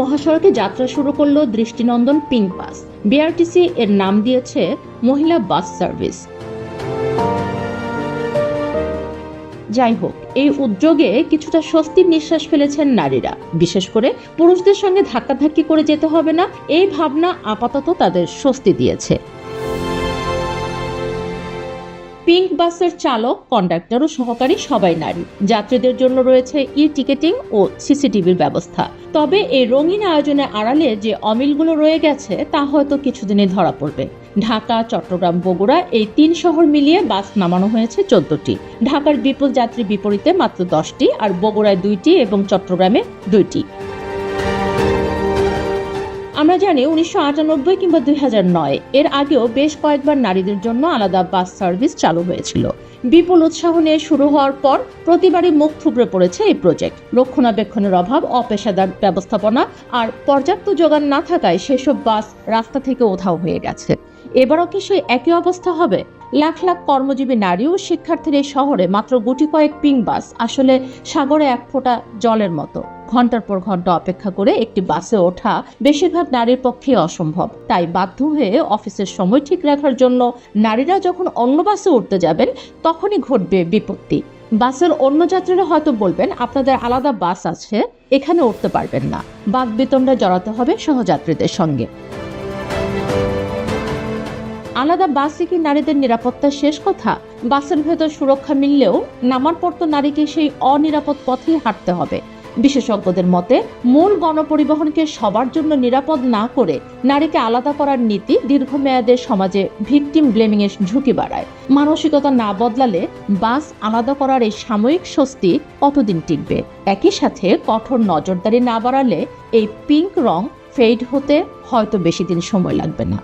মহাসড়কে যাত্রা শুরু করলো দৃষ্টিনন্দন পিঙ্ক বাস। বিআরটিসি এর নাম দিয়েছে মহিলা বাস সার্ভিস। যাই হোক, এই উদ্যোগে কিছুটা স্বস্তির নিঃশ্বাস ফেলেছেন নারীরা। বিশেষ করে পুরুষদের সঙ্গে ধাক্কাধাক্কি করে যেতে হবে না, এই ভাবনা আপাতত তাদের স্বস্তি দিয়েছে। পিঙ্ক বাসের চালক, কন্ডাক্টর ও সহকারী সবাই নারী। যাত্রীদের জন্য রয়েছে টিকেটিং ও সিসিটিভির ব্যবস্থা। তবে এই রঙিন আয়োজনের আড়ালে যে অমিলগুলো রয়ে গেছে তা হয়তো কিছুদিনে ধরা পড়বে। ঢাকা, চট্টগ্রাম, বগুড়া এই 3 শহর মিলিয়ে বাস নামানো হয়েছে 14টি। ঢাকার বিপুল যাত্রীর বিপরীতে মাত্র 10টি, আর বগুড়ায় 2টি এবং চট্টগ্রামে 2টি। আমরা জানি 1998 কিংবা 2009 এর আগেও বেশ কয়েকবার নারীদের জন্য আলাদা বাস সার্ভিস চালু হয়েছিল। বিপুল উৎসাহ নিয়ে শুরু হওয়ার পর প্রতিবারই মুখ থুবড়ে পড়েছে এই প্রজেক্ট। রক্ষণাবেক্ষণের অভাব, অপেশাদার ব্যবস্থাপনা আর পর্যাপ্ত যোগান না থাকায় সেসব বাস রাস্তা থেকে উধাও হয়ে গেছে। এবারও কি সেই একই অবস্থা হবে? লাখ লাখ কর্মজীবী নারী ও শিক্ষার্থীর এই শহরে মাত্র গুটি কয়েক পিঙ্ক বাস আসলে সাগরে এক ফোঁটা জলের মতো। ঘন্টার পর ঘন্টা অপেক্ষা করে একটি বাসে ওঠা বেশিরভাগ নারীর পক্ষে অসম্ভব। তাই বাধ্য হয়ে অফিসের সময় ঠিক রাখার জন্য নারীরা যখন অন্য বাসে উঠতে যাবেন, তখনই ঘটবে বিপত্তি। বাসের অন্য যাত্রীরা হয়তো বলবেন, আপনাদের আলাদা বাস আছে, এখানে উঠতে পারবেন না। বাকবিতণ্ডা জড়াতে হবে সহযাত্রীদের সঙ্গে। আলাদা বাসে কি নারীদের নিরাপত্তার শেষ কথা? বাসের ভেতর সুরক্ষা মিললেও নামার পর তো নারীকে সেই অনিরাপদ পথেই হাঁটতে হবে। বিশেষজ্ঞদের মতে, মূল গণপরিবহনকে সবার জন্য নিরাপদ না করে নারীকে আলাদা করার নীতি দীর্ঘমেয়াদে সমাজে ভিকটিম ব্লেমিং এর ঝুঁকি বাড়ায়। মানসিকতা না বদলালে বাস আলাদা করার এই সাময়িক স্বস্তি কতদিন টিকবে? একই সাথে কঠোর নজরদারি না বাড়ালে এই পিঙ্ক রং ফেড হতে হয়তো বেশি দিন সময় লাগবে না।